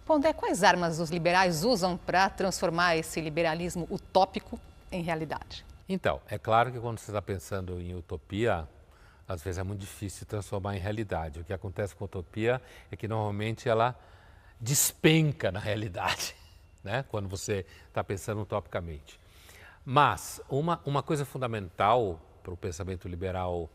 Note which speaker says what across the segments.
Speaker 1: Pondé, quais armas os liberais usam para transformar esse liberalismo utópico em realidade?
Speaker 2: Então, é claro que quando você está pensando em utopia, às vezes é muito difícil transformar em realidade. O que acontece com a utopia é que normalmente ela despenca na realidade, né? Quando você está pensando utopicamente. Mas uma coisa fundamental para o pensamento liberal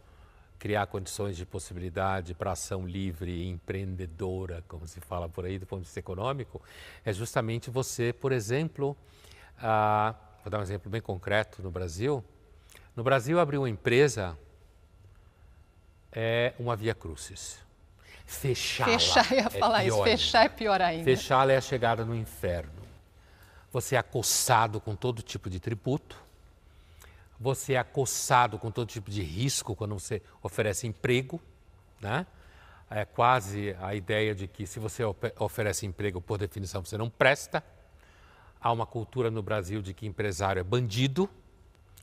Speaker 2: criar condições de possibilidade para ação livre e empreendedora, como se fala por aí do ponto de vista econômico, é justamente você, por exemplo, vou dar um exemplo bem concreto no Brasil. No Brasil, abrir uma empresa é uma via crucis. Fechá-la
Speaker 1: Fechar, eu ia falar isso, fechar é pior ainda.
Speaker 2: Fechá-la é a chegada no inferno. Você é acossado com todo tipo de tributo, você é acossado com todo tipo de risco quando você oferece emprego, né? É quase a ideia de que se você oferece emprego, por definição, você não presta. Há uma cultura no Brasil de que empresário é bandido.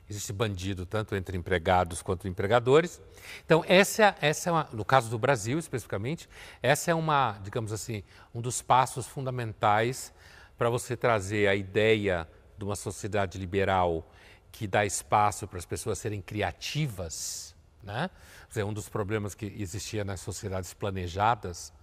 Speaker 2: Existe bandido tanto entre empregados quanto empregadores. Então, essa é no caso do Brasil, especificamente, essa é uma, digamos assim, um dos passos fundamentais para você trazer a ideia de uma sociedade liberal que dá espaço para as pessoas serem criativas, né? Quer dizer, um dos problemas que existia nas sociedades planejadas,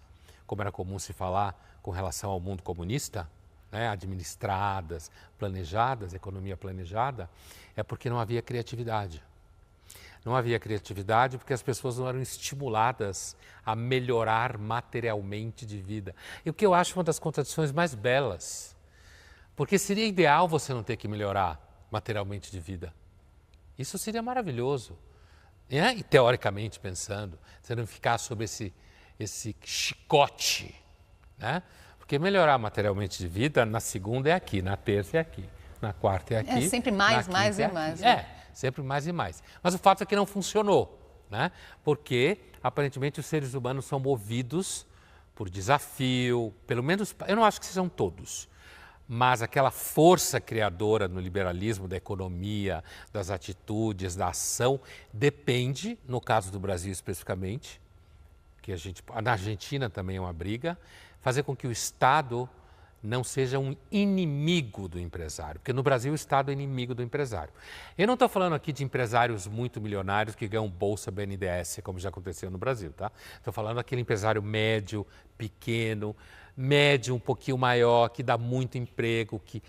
Speaker 2: como era comum se falar com relação ao mundo comunista, né, administradas, planejadas, economia planejada, é porque não havia criatividade. Não havia criatividade porque as pessoas não eram estimuladas a melhorar materialmente de vida. E o que eu acho uma das contradições mais belas, porque seria ideal você não ter que melhorar materialmente de vida. Isso seria maravilhoso. Né? E teoricamente pensando, você não ficar sob esse chicote, né? Porque melhorar materialmente de vida, na segunda é aqui, na terça é aqui, na quarta é aqui.
Speaker 1: É sempre mais, mais e mais. Né?
Speaker 2: É, sempre mais e mais. Mas o fato é que não funcionou, né? Porque aparentemente os seres humanos são movidos por desafio, pelo menos, eu não acho que sejam todos, mas aquela força criadora no liberalismo da economia, das atitudes, da ação, depende, no caso do Brasil especificamente, que na Argentina também é uma briga, fazer com que o Estado não seja um inimigo do empresário, porque no Brasil o Estado é inimigo do empresário. Eu não estou falando aqui de empresários muito milionários que ganham bolsa BNDES, como já aconteceu no Brasil, tá? Estou falando daquele empresário médio, pequeno, médio um pouquinho maior, que dá muito emprego, que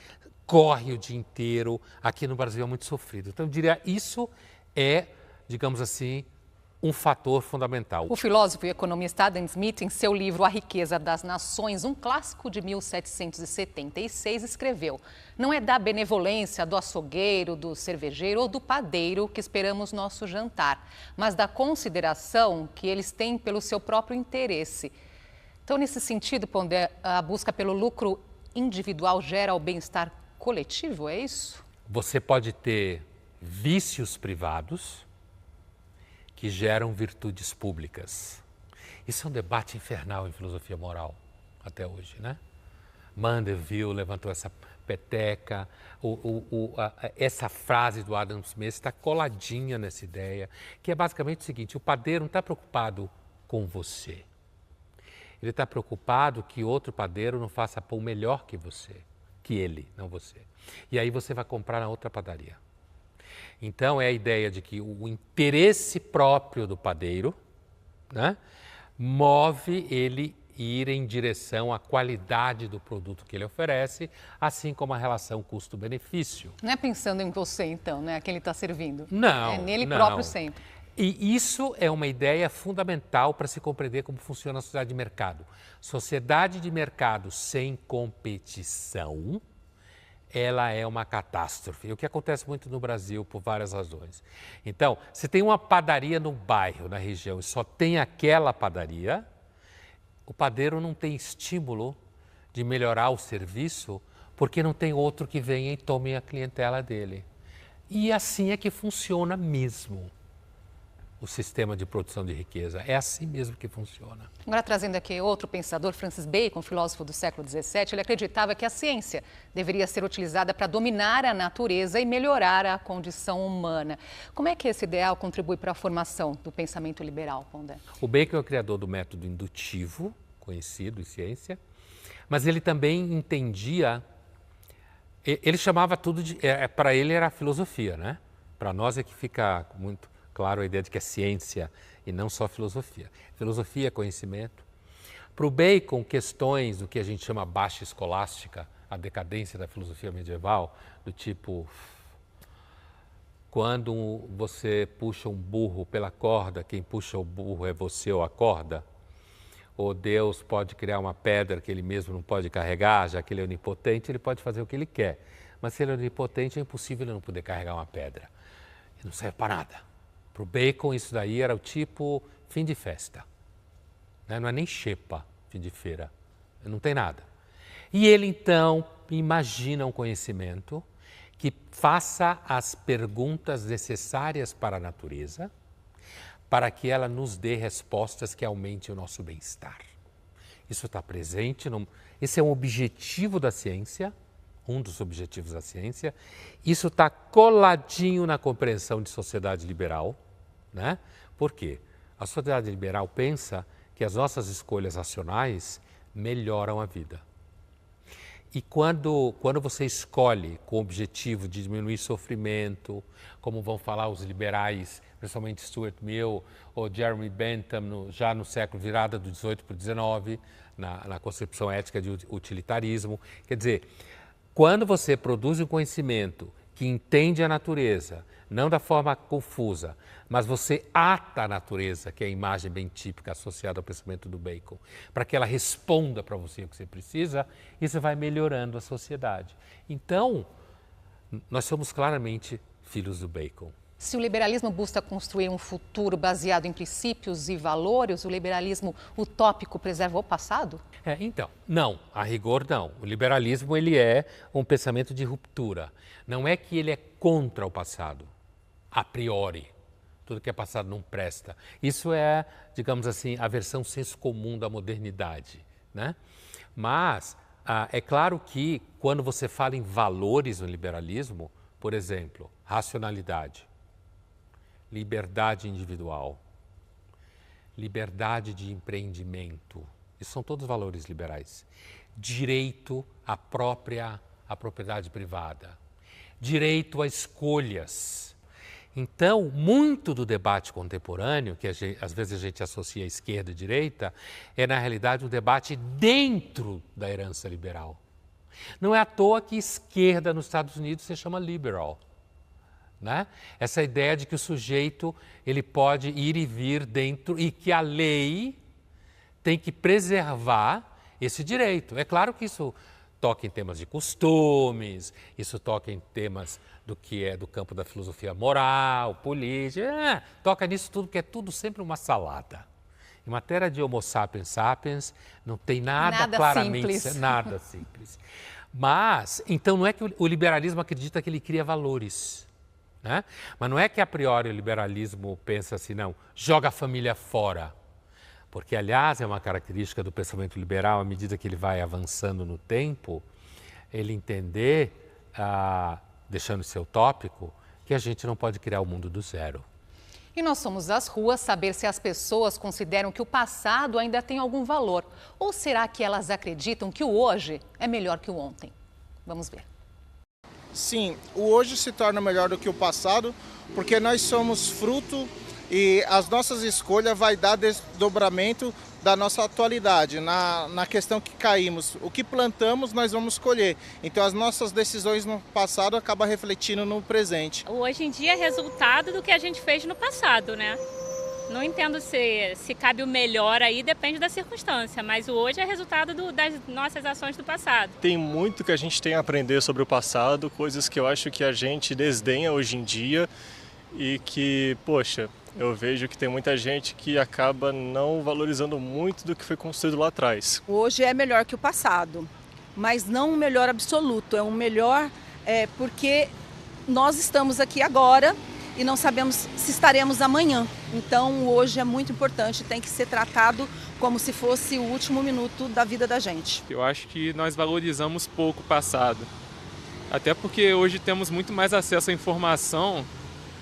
Speaker 2: corre o dia inteiro. Aqui no Brasil é muito sofrido. Então eu diria, isso é, digamos assim, um fator fundamental.
Speaker 1: O filósofo e economista Adam Smith, em seu livro A Riqueza das Nações, um clássico de 1776, escreveu: não é da benevolência do açougueiro, do cervejeiro ou do padeiro que esperamos nosso jantar, mas da consideração que eles têm pelo seu próprio interesse. Então, nesse sentido, Pondé, a busca pelo lucro individual gera o bem-estar coletivo, é isso?
Speaker 2: Você pode ter vícios privados que geram virtudes públicas. Isso é um debate infernal em filosofia moral, até hoje, né? Mandeville levantou essa peteca, essa frase do Adam Smith está coladinha nessa ideia, que é basicamente o seguinte: o padeiro não está preocupado com você. Ele está preocupado que outro padeiro não faça pão melhor que você, que ele, não você. E aí você vai comprar na outra padaria. Então, é a ideia de que o interesse próprio do padeiro, né, move ele ir em direção à qualidade do produto que ele oferece, assim como a relação custo-benefício.
Speaker 1: Não é pensando em você, então, né, a quem ele está servindo.
Speaker 2: Não,
Speaker 1: é nele
Speaker 2: não.
Speaker 1: próprio sempre.
Speaker 2: E isso é uma ideia fundamental para se compreender como funciona a sociedade de mercado. Sociedade de mercado sem competição, ela é uma catástrofe. O que acontece muito no Brasil por várias razões. Então, se tem uma padaria no bairro, na região, e só tem aquela padaria, o padeiro não tem estímulo de melhorar o serviço porque não tem outro que venha e tome a clientela dele. E assim é que funciona mesmo o sistema de produção de riqueza. É assim mesmo que funciona.
Speaker 1: Agora, trazendo aqui outro pensador, Francis Bacon, filósofo do século XVII, ele acreditava que a ciência deveria ser utilizada para dominar a natureza e melhorar a condição humana. Como é que esse ideal contribui para a formação do pensamento liberal, Pondé?
Speaker 2: O Bacon é o criador do método indutivo, conhecido em ciência. Mas ele também entendia, ele chamava tudo de, para ele era filosofia, né? Para nós é que fica muito claro a ideia de que é ciência e não só filosofia. Filosofia é conhecimento. Para o Bacon, questões do que a gente chama baixa escolástica, a decadência da filosofia medieval, do tipo, quando você puxa um burro pela corda, quem puxa o burro é você ou a corda? Ou Deus pode criar uma pedra que ele mesmo não pode carregar, já que ele é onipotente, ele pode fazer o que ele quer. Mas se ele é onipotente, é impossível ele não poder carregar uma pedra. E não serve para nada. Para o Bacon, isso daí era o tipo fim de festa. Não é nem xepa, fim de feira. Não tem nada. E ele, então, imagina um conhecimento que faça as perguntas necessárias para a natureza, para que ela nos dê respostas que aumentem o nosso bem-estar. Isso está presente, esse é um objetivo da ciência, um dos objetivos da ciência. Isso está coladinho na compreensão de sociedade liberal, né? Por quê? A sociedade liberal pensa que as nossas escolhas racionais melhoram a vida. E quando você escolhe com o objetivo de diminuir sofrimento, como vão falar os liberais, principalmente Stuart Mill ou Jeremy Bentham, já no século virada do 18 para o 19, na concepção ética de utilitarismo. Quer dizer, quando você produz um conhecimento que entende a natureza, não da forma confusa, mas você ata a natureza, que é a imagem bem típica associada ao pensamento do Bacon, para que ela responda para você o que você precisa, isso vai melhorando a sociedade. Então, nós somos claramente filhos do Bacon.
Speaker 1: Se o liberalismo busca construir um futuro baseado em princípios e valores, o liberalismo utópico preserva o passado?
Speaker 2: Então, não, a rigor não. O liberalismo ele é um pensamento de ruptura. Não é que ele é contra o passado, a priori. Tudo que é passado não presta. Isso é, digamos assim, a versão senso comum da modernidade, né? Mas é claro que quando você fala em valores no liberalismo, por exemplo, racionalidade, liberdade individual, liberdade de empreendimento, isso são todos valores liberais. Direito à propriedade privada, direito a escolhas. Então, muito do debate contemporâneo, que às vezes a gente associa à esquerda e direita, é na realidade um debate dentro da herança liberal. Não é à toa que esquerda nos Estados Unidos se chama liberal. Né? Essa ideia de que o sujeito ele pode ir e vir dentro e que a lei tem que preservar esse direito. É claro que isso toca em temas de costumes, isso toca em temas do que é do campo da filosofia moral, política, toca nisso tudo, que é tudo sempre uma salada. Em matéria de Homo sapiens sapiens, não tem nada claramente
Speaker 1: simples.
Speaker 2: Nada simples. Mas, então não é que o liberalismo acredita que ele cria valores. Né? Mas não é que a priori o liberalismo pensa assim, não, joga a família fora. Porque, aliás, é uma característica do pensamento liberal, à medida que ele vai avançando no tempo, ele entender, deixando esse utópico, que a gente não pode criar o mundo do zero.
Speaker 1: E nós somos às ruas saber se as pessoas consideram que o passado ainda tem algum valor. Ou será que elas acreditam que o hoje é melhor que o ontem? Vamos ver.
Speaker 3: Sim, o hoje se torna melhor do que o passado, porque nós somos fruto e as nossas escolhas vai dar desdobramento da nossa atualidade, na questão que caímos. O que plantamos, nós vamos colher. Então, as nossas decisões no passado acabam refletindo no presente.
Speaker 4: Hoje em dia é resultado do que a gente fez no passado, né? Não entendo se cabe o melhor aí, depende da circunstância, mas o hoje é resultado das nossas ações do passado.
Speaker 5: Tem muito que a gente tem a aprender sobre o passado, coisas que eu acho que a gente desdenha hoje em dia e que, poxa, eu vejo que tem muita gente que acaba não valorizando muito do que foi construído lá atrás.
Speaker 6: Hoje é melhor que o passado, mas não um melhor absoluto, é um melhor porque nós estamos aqui agora e não sabemos se estaremos amanhã. Então, hoje é muito importante, tem que ser tratado como se fosse o último minuto da vida da gente.
Speaker 7: Eu acho que nós valorizamos pouco o passado, até porque hoje temos muito mais acesso à informação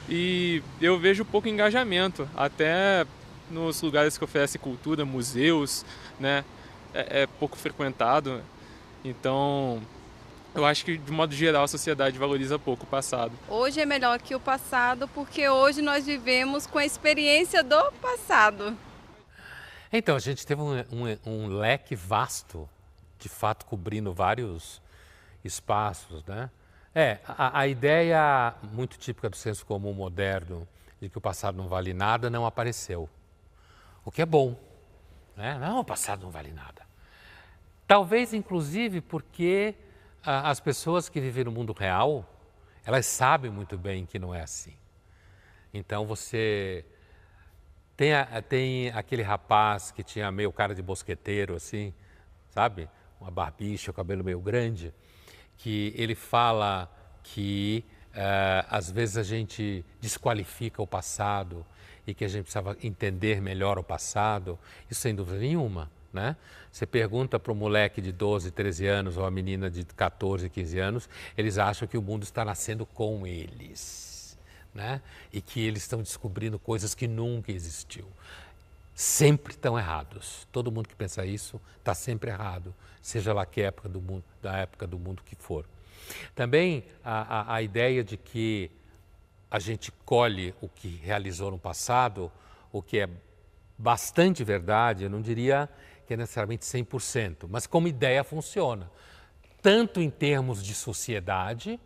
Speaker 7: e eu vejo pouco engajamento, até nos lugares que oferecem cultura, museus, né? é pouco frequentado. Então, eu acho que, de modo geral, a sociedade valoriza pouco o passado.
Speaker 8: Hoje é melhor que o passado porque hoje nós vivemos com a experiência do passado.
Speaker 2: Então, a gente teve um leque vasto, de fato, cobrindo vários espaços, né? A ideia muito típica do senso comum moderno de que o passado não vale nada não apareceu. O que é bom, né? Não, o passado não vale nada. Talvez, inclusive, porque as pessoas que vivem no mundo real, elas sabem muito bem que não é assim. Então, você tem aquele rapaz que tinha meio cara de mosqueteiro, assim, sabe? Uma barbicha, o cabelo meio grande, que ele fala que às vezes a gente desqualifica o passado e que a gente precisava entender melhor o passado. Isso sem dúvida nenhuma, né? Você pergunta para um moleque de 12, 13 anos ou a menina de 14, 15 anos, eles acham que o mundo está nascendo com eles, né? E que eles estão descobrindo coisas que nunca existiu. Sempre estão errados. Todo mundo que pensa isso está sempre errado, seja lá que época do mundo, da época do mundo que for. Também a ideia de que a gente colhe o que realizou no passado, o que é bastante verdade, eu não diria que é necessariamente 100%, mas como ideia funciona, tanto em termos de sociedade,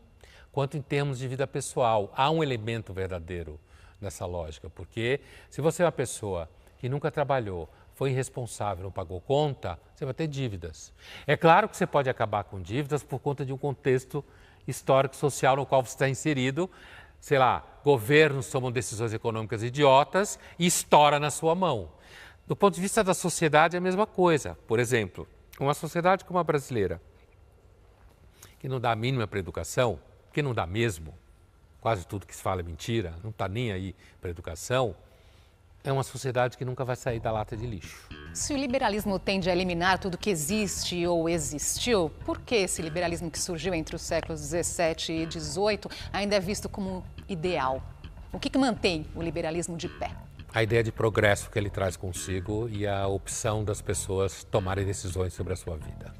Speaker 2: quanto em termos de vida pessoal. Há um elemento verdadeiro nessa lógica, porque se você é uma pessoa que nunca trabalhou, foi irresponsável, não pagou conta, você vai ter dívidas. É claro que você pode acabar com dívidas por conta de um contexto histórico, social no qual você está inserido. Sei lá, governos tomam decisões econômicas idiotas e estoura na sua mão. Do ponto de vista da sociedade é a mesma coisa. Por exemplo, uma sociedade como a brasileira, que não dá a mínima para a educação, que não dá mesmo, quase tudo que se fala é mentira, não está nem aí para a educação, é uma sociedade que nunca vai sair da lata de lixo.
Speaker 1: Se o liberalismo tende a eliminar tudo que existe ou existiu, por que esse liberalismo que surgiu entre os séculos XVII e XVIII ainda é visto como ideal? O que mantém o liberalismo de pé?
Speaker 2: A ideia de progresso que ele traz consigo e a opção das pessoas tomarem decisões sobre a sua vida.